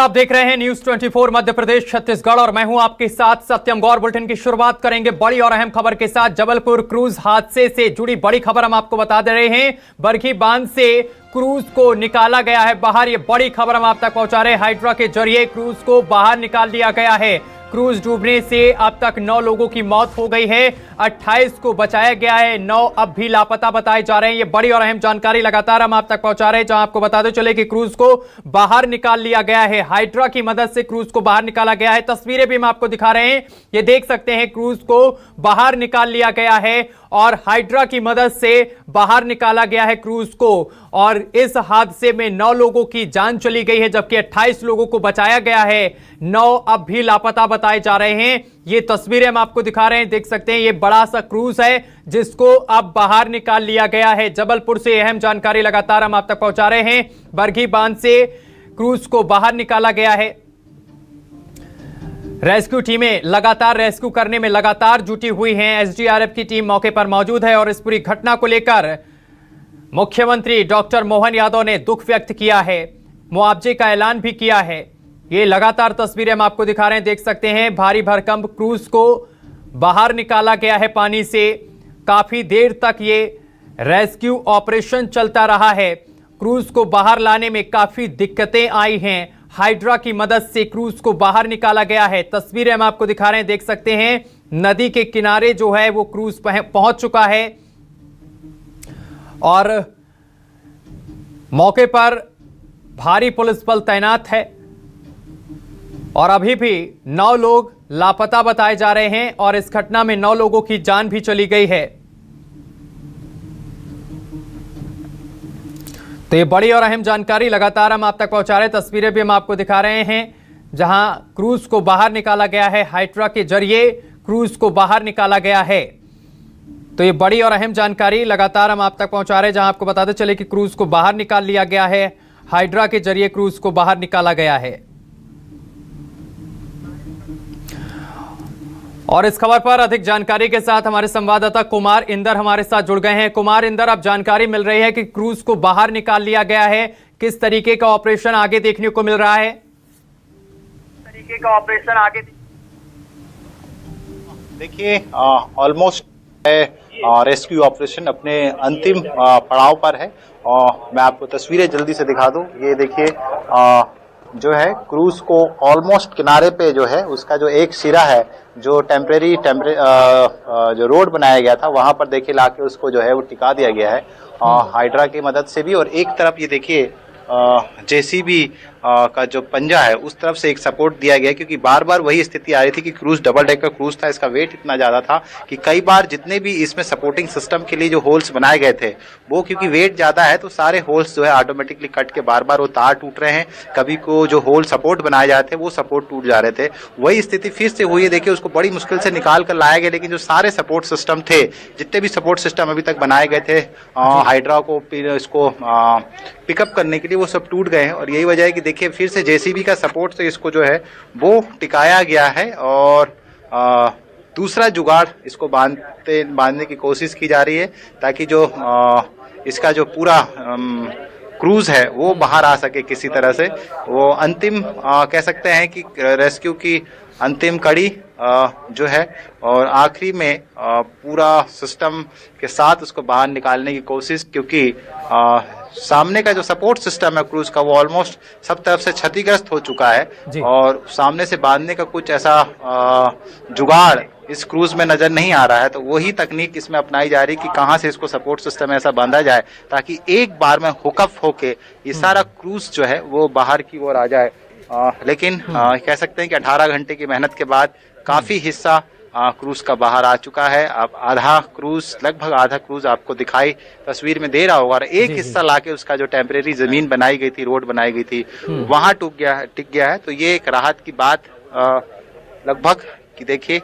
आप देख रहे हैं न्यूज 24 मध्य प्रदेश छत्तीसगढ़ और मैं हूं आपके साथ सत्यम गौर। बुलेटिन की शुरुआत करेंगे बड़ी और अहम खबर के साथ। जबलपुर क्रूज हादसे से जुड़ी बड़ी खबर हम आपको बता दे रहे हैं। बरगी बांध से क्रूज को निकाला गया है बाहर। ये बड़ी खबर हम आप तक पहुंचा रहे हैं। हाइड्रा के जरिए क्रूज को बाहर निकाल लिया गया है। क्रूज डूबने से अब तक 9 लोगों की मौत हो गई है, 28 को बचाया गया है, 9 अब भी लापता बताए जा रहे हैं। ये बड़ी और अहम जानकारी लगातार हम आप तक पहुंचा रहे हैं, जहां आपको बताते चले कि क्रूज को बाहर निकाल लिया गया है। हाइड्रा की मदद से क्रूज को बाहर निकाला गया है। तस्वीरें भी हम आपको दिखा रहे हैं। ये देख सकते हैं, क्रूज को बाहर निकाल लिया गया है और हाइड्रा की मदद से बाहर निकाला गया है क्रूज को। और इस हादसे में 9 लोगों की जान चली गई है, जबकि 28 लोगों को बचाया गया है। 9 अब भी लापता बताए जा रहे हैं। ये तस्वीरें हम आपको दिखा रहे हैं, देख सकते हैं। ये बड़ा सा क्रूज है जिसको अब बाहर निकाल लिया गया है। जबलपुर से अहम जानकारी लगातार हम आप तक पहुंचा रहे हैं। बरगी बांध से क्रूज को बाहर निकाला गया है। रेस्क्यू टीमें लगातार रेस्क्यू करने में लगातार जुटी हुई हैं। एसडीआरएफ की टीम मौके पर मौजूद है और इस पूरी घटना को लेकर मुख्यमंत्री डॉक्टर मोहन यादव ने दुख व्यक्त किया है, मुआवजे का ऐलान भी किया है। ये लगातार तस्वीरें हम आपको दिखा रहे हैं, देख सकते हैं। भारी भरकम क्रूज को बाहर निकाला गया है पानी से। काफी देर तक ये रेस्क्यू ऑपरेशन चलता रहा है। क्रूज को बाहर लाने में काफी दिक्कतें आई हैं। हाइड्रा की मदद से क्रूज को बाहर निकाला गया है। तस्वीरें हम आपको दिखा रहे हैं, देख सकते हैं। नदी के किनारे जो है वो क्रूज पहुंच चुका है और मौके पर भारी पुलिस बल तैनात है और अभी भी 9 लोग लापता बताए जा रहे हैं और इस घटना में 9 लोगों की जान भी चली गई है। तो ये बड़ी और अहम जानकारी लगातार हम आप तक पहुंचा रहे हैं। तस्वीरें भी हम आपको दिखा रहे हैं, जहां क्रूज को बाहर निकाला गया है। हाइड्रा के जरिए क्रूज को बाहर निकाला गया है। तो ये बड़ी और अहम जानकारी लगातार हम आप तक पहुंचा रहे हैं, जहां आपको बताते चले कि क्रूज को बाहर निकाल लिया गया है। हाइड्रा के जरिए क्रूज को बाहर निकाला गया है। और इस खबर पर अधिक जानकारी के साथ हमारे संवाददाता कुमार इंदर हमारे साथ जुड़ गए हैं। कुमार इंदर, अब जानकारी मिल रही है कि क्रूज को बाहर निकाल लिया गया है। किस तरीके का ऑपरेशन आगे देखने को मिल रहा है? देखिए, ऑलमोस्ट रेस्क्यू ऑपरेशन अपने अंतिम पड़ाव पर है और मैं आपको तस्वीरें जल्दी से दिखा दूं। ये देखिए, जो है क्रूज को ऑलमोस्ट किनारे पे जो है उसका जो एक सिरा है, जो टेम्परेरी जो रोड बनाया गया था, वहां पर देखिए लाके उसको जो है वो टिका दिया गया है हाइड्रा की मदद से भी। और एक तरफ ये देखिए जेसीबी का जो पंजा है उस तरफ से एक सपोर्ट दिया गया, क्योंकि बार बार वही स्थिति आ रही थी कि क्रूज डबल डेकर क्रूज था। इसका वेट इतना ज्यादा था कि कई बार जितने भी इसमें सपोर्टिंग सिस्टम के लिए जो होल्स बनाए गए थे, वो क्योंकि वेट ज्यादा है तो सारे होल्स जो है ऑटोमेटिकली कट के बार बार वो तार टूट रहे हैं। कभी को जो होल सपोर्ट बनाए जाते थे वो सपोर्ट टूट जा रहे थे। वही स्थिति फिर से हुई है। देखिए, उसको बड़ी मुश्किल से निकाल कर लाया गया, लेकिन जो सारे सपोर्ट सिस्टम थे, जितने भी सपोर्ट सिस्टम अभी तक बनाए गए थे हाइड्रा को इसको पिकअप करने के लिए, वो सब टूट गए हैं। और यही वजह है कि देखिए फिर से जेसीबी का सपोर्ट से इसको जो है वो टिकाया गया है और दूसरा जुगाड़ इसको बांधने की कोशिश की जा रही है, ताकि जो इसका जो पूरा क्रूज है वो बाहर आ सके किसी तरह से। वो अंतिम कह सकते हैं कि रेस्क्यू की अंतिम कड़ी जो है और आखिरी में पूरा सिस्टम के साथ उसको बाहर निकालने की कोशिश, क्योंकि सामने का जो सपोर्ट सिस्टम है क्रूज का वो ऑलमोस्ट सब तरफ से क्षतिग्रस्त हो चुका है और सामने से बांधने का कुछ ऐसा जुगाड़ इस क्रूज में नजर नहीं आ रहा है। तो वही तकनीक इसमें अपनाई जा रही है कि कहां से इसको सपोर्ट सिस्टम ऐसा बांधा जाए ताकि एक बार में हुकअप होके ये सारा क्रूज जो है वो बाहर की ओर आ जाए। लेकिन कह सकते हैं कि 18 घंटे की मेहनत के बाद काफी हिस्सा क्रूज का बाहर आ चुका है। अब लगभग आधा क्रूज आपको दिखाई तस्वीर में दे रहा होगा और एक हिस्सा लाके उसका जो टेम्परेरी जमीन बनाई गई थी, रोड बनाई गई थी, वहां टिक गया है। तो ये एक राहत की बात लगभग कि देखिए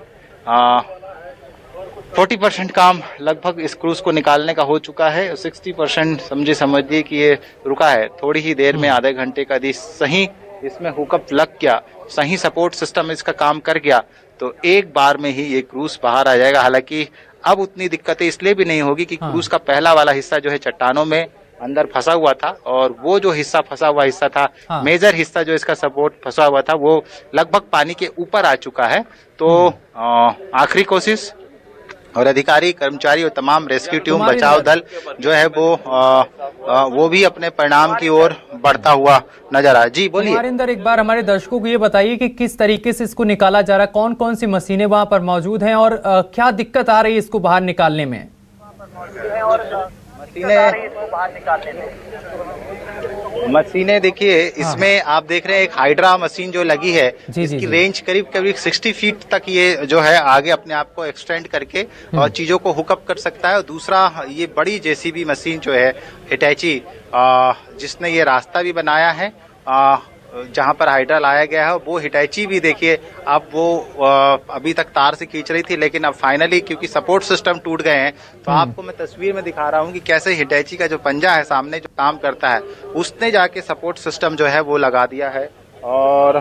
40% काम लगभग इस क्रूज को निकालने का हो चुका है। 60% समझिए कि ये रुका है। थोड़ी ही देर में, आधे घंटे का यदि सही इसमें हुकअप लग गया, सही सपोर्ट सिस्टम इसका काम कर गया, तो एक बार में ही ये क्रूज बाहर आ जाएगा। हालांकि अब उतनी दिक्कतें इसलिए भी नहीं होगी कि क्रूज का पहला वाला हिस्सा जो है चट्टानों में अंदर फंसा हुआ था और वो जो हिस्सा फंसा हुआ हिस्सा था, हाँ। मेजर हिस्सा जो इसका सपोर्ट फंसा हुआ था वो लगभग पानी के ऊपर आ चुका है। तो आखिरी कोशिश और अधिकारी, कर्मचारी और तमाम रेस्क्यू टीम, कुमार बचाव इंदर। दल जो है वो भी अपने परिणाम की ओर बढ़ता हुआ नजर आया। जी बोलिए। कुमारिंदर, एक बार हमारे दर्शकों को ये बताइए कि किस तरीके से इसको निकाला जा रहा है, कौन कौन सी मशीनें वहां पर मौजूद हैं और क्या दिक्कत आ रही है इसको बाहर निकालने में? मशीनें देखिए, इसमें आप देख रहे हैं एक हाइड्रा मशीन जो लगी है, जी, इसकी जी। रेंज करीब करीब 60 फीट तक ये जो है आगे अपने आप को एक्सटेंड करके और चीजों को हुकअप कर सकता है। और दूसरा, ये बड़ी जेसीबी मशीन जो है हिटैची, जिसने ये रास्ता भी बनाया है जहां पर हाइड्रा लाया गया है, वो हिटैची भी देखिए अब वो अभी तक तार से खींच रही थी, लेकिन अब फाइनली क्योंकि सपोर्ट सिस्टम टूट गए हैं तो आपको मैं तस्वीर में दिखा रहा हूं कि कैसे हिटैची का जो पंजा है सामने जो काम करता है, उसने जाके सपोर्ट सिस्टम जो है वो लगा दिया है और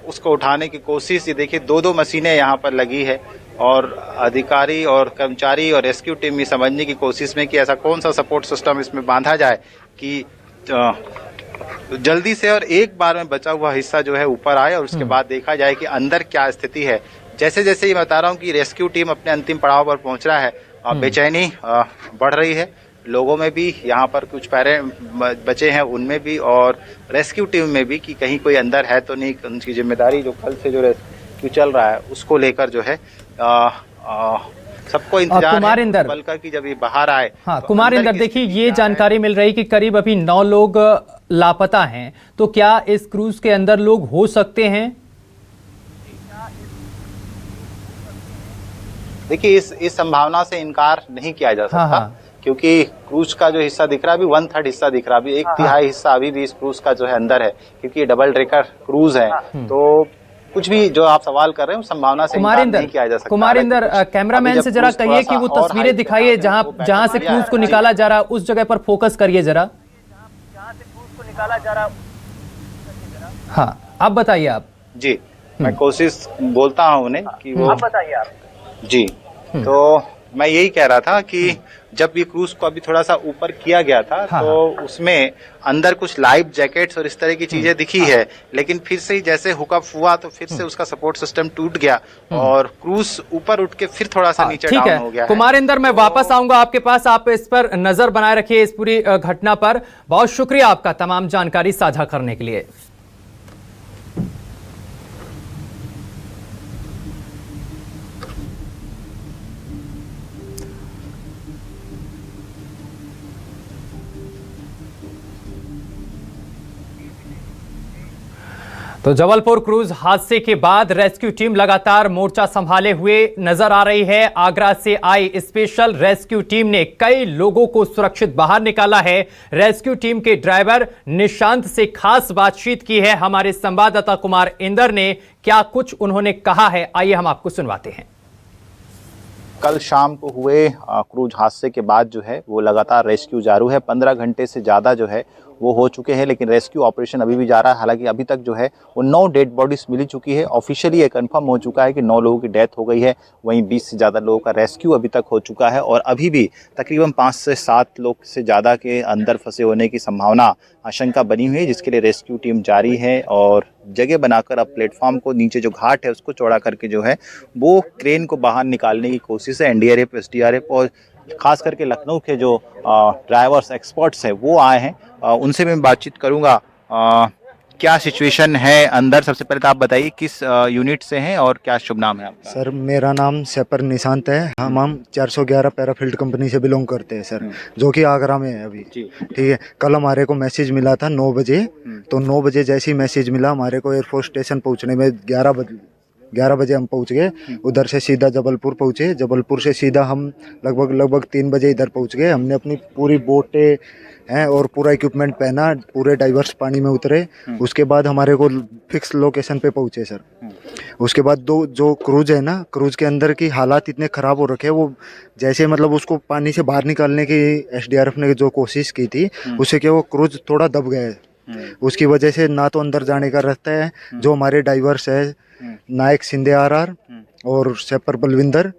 उसको उठाने की कोशिश। ये देखिए 2-2 मशीनें यहाँ पर लगी है और अधिकारी और कर्मचारी और रेस्क्यू टीम भी समझने की कोशिश में कि ऐसा कौन सा सपोर्ट सिस्टम इसमें बांधा जाए कि जल्दी से और एक बार में बचा हुआ हिस्सा जो है ऊपर आए और उसके बाद देखा जाए कि अंदर क्या स्थिति है। जैसे जैसे ये बता रहा हूँ कि रेस्क्यू टीम अपने अंतिम पड़ाव पर पहुंच रहा है, बेचैनी बढ़ रही है लोगों में भी, यहाँ पर कुछ पेरेंट बचे हैं उनमें भी और रेस्क्यू टीम में भी कि कहीं कोई अंदर है तो नहीं। उनकी जिम्मेदारी जो कल से जो रेस्क्यू चल रहा है उसको लेकर जो है सबको इंतजार है बलकर की जब ये बाहर आए। हाँ, कुमार इंदर, देखिए ये जानकारी मिल रही कि करीब अभी 9 लोग लापता हैं, तो क्या इस क्रूज के अंदर लोग हो सकते हैं? देखिए इस संभावना से इनकार नहीं किया जा सकता। हाँ। क्योंकि क्रूज का जो हिस्सा दिख रहा है अभी 1/3 हिस्सा दिख रहा है, अभी 1/3 हिस्सा अभी भी इस क्रूज का जो है अंदर है, क्योंकि ये डबल डेकर क्रूज है। तो कुछ भी जो आप सवाल कर रहे हैं संभावना से इनकार नहीं किया जा सकता। कुमार इंदर, कैमरामैन से जरा कहिए कि वो तस्वीरें दिखाइए जहां से क्रूज को निकाला जा रहा, उस जगह पर फोकस करिए जरा। हाँ, आप बताइए। आप जी, मैं कोशिश बोलता हूँ उन्हें कि वो आप बताइए। आप जी, तो मैं यही कह रहा था कि जब ये क्रूज को अभी थोड़ा सा ऊपर किया गया था तो उसमें अंदर कुछ लाइफ जैकेट्स और इस तरह की चीजें दिखी है, लेकिन फिर से ही जैसे हुकअप हुआ तो फिर से उसका सपोर्ट सिस्टम टूट गया और क्रूज ऊपर उठ के फिर थोड़ा सा नीचे डाउन हो गया है। कुमार इंदर, मैं वापस आऊंगा आपके पास, आप इस पर नजर बनाए रखिए इस पूरी घटना पर। बहुत शुक्रिया आपका तमाम जानकारी साझा करने के लिए। तो जबलपुर क्रूज हादसे के बाद रेस्क्यू टीम लगातार मोर्चा संभाले हुए नजर आ रही है। आगरा से आई स्पेशल रेस्क्यू टीम ने कई लोगों को सुरक्षित बाहर निकाला है। रेस्क्यू टीम के ड्राइवर निशांत से खास बातचीत की है हमारे संवाददाता कुमार इंदर ने। क्या कुछ उन्होंने कहा है, आइए हम आपको सुनवाते हैं। कल शाम को हुए क्रूज हादसे के बाद जो है वो लगातार रेस्क्यू जारी है। 15 घंटे से ज़्यादा जो है वो हो चुके हैं, लेकिन रेस्क्यू ऑपरेशन अभी भी जा रहा है। हालांकि अभी तक जो है वो 9 डेड बॉडीज मिली चुकी है। ऑफिशियली ये कंफर्म हो चुका है कि 9 लोगों की डेथ हो गई है, वहीं 20 से ज़्यादा लोगों का रेस्क्यू अभी तक हो चुका है और अभी भी तकरीबन 5 से 7 लोग से ज़्यादा के अंदर फंसे होने की संभावना, आशंका बनी हुई है, जिसके लिए रेस्क्यू टीम जारी है और जगह बनाकर अब प्लेटफॉर्म को, नीचे जो घाट है उसको चौड़ा करके जो है वो क्रेन को बाहर निकालने की कोशिश है। एनडीआरएफ, एसडीआरएफ और खास करके लखनऊ के जो ड्राइवर्स एक्सपर्ट्स हैं वो आए हैं, उनसे मैं बातचीत करूंगा। क्या सिचुएशन है अंदर? सबसे पहले तो आप बताइए किस यूनिट से हैं और क्या शुभ नाम है आपका? सर मेरा नाम सेपर निशांत है। हम 411 पैराफील्ड कंपनी से बिलोंग करते हैं सर, जो कि आगरा में है अभी। ठीक है, कल हमारे को मैसेज मिला था 9 बजे, तो 9 बजे जैसे ही मैसेज मिला हमारे को एयरफोर्स स्टेशन पहुंचने में 11 बजे हम पहुंच गए। उधर से सीधा जबलपुर पहुंचे, जबलपुर से सीधा हम लगभग 3 बजे इधर पहुंच गए। हमने अपनी पूरी बोटें हैं और पूरा इक्विपमेंट पहना, पूरे डाइवर्स पानी में उतरे। उसके बाद हमारे को फिक्स लोकेशन पे पहुंचे सर। उसके बाद जो क्रूज है ना, क्रूज के अंदर की हालात इतने ख़राब हो रखे हैं, वो जैसे मतलब उसको पानी से बाहर निकालने की एसडीआरएफ ने जो कोशिश की थी उससे क्या वो क्रूज थोड़ा दब गया है। उसकी वजह से ना तो अंदर जाने का रास्ता है। जो हमारे डाइवर्स है नायक सिंधे आरआर और सेपर बलविंदर,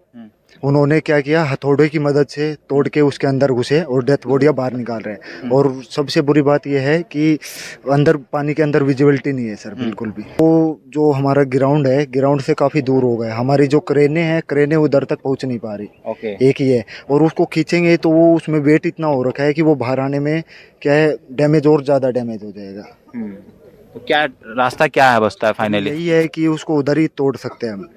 उन्होंने क्या किया, हथौड़े की मदद से तोड़ के उसके अंदर घुसे और डेथ बॉडियाँ बाहर निकाल रहे हैं। और सबसे बुरी बात यह है कि अंदर पानी के अंदर विजिबिलिटी नहीं है सर बिल्कुल भी। वो जो हमारा ग्राउंड है, ग्राउंड से काफ़ी दूर हो गए। हमारी जो क्रेनें हैं, क्रेनें उधर तक पहुंच नहीं पा रही। ओके। एक ही है, और उसको खींचेंगे तो वो उसमें वेट इतना हो रखा है कि वो बाहर आने में क्या है, डैमेज और ज़्यादा डैमेज हो जाएगा। तो क्या रास्ता क्या है बचता है फाइनली? यही है कि उसको उधर ही तोड़ सकते हैं हम,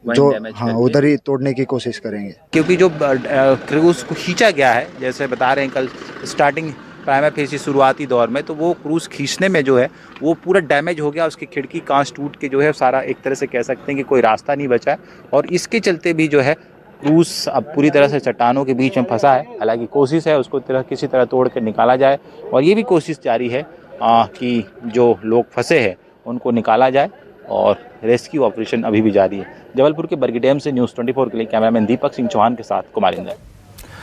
वहीं जो damage हाँ करके। उधर ही तोड़ने की कोशिश करेंगे। क्योंकि जो क्रूज़ को खींचा गया है, जैसे बता रहे हैं कल स्टार्टिंग प्राइमा फेसी शुरुआती दौर में, तो वो क्रूज़ खींचने में जो है वो पूरा डैमेज हो गया, उसकी खिड़की कांच टूट के जो है सारा एक तरह से कह सकते हैं कि कोई रास्ता नहीं बचा है। और इसके चलते भी जो है क्रूज़ अब पूरी तरह से चट्टानों के बीच में फंसा है। हालांकि कोशिश है उसको किसी तरह तोड़ कर निकाला जाए, और ये भी कोशिश जारी है कि जो लोग फंसे हैं उनको निकाला जाए, और रेस्क्यू ऑपरेशन अभी भी जारी है। जबलपुर के बरगी डैम से न्यूज़ 24 के लिए कैमरामैन दीपक सिंह चौहान के साथ कुमार इंदर।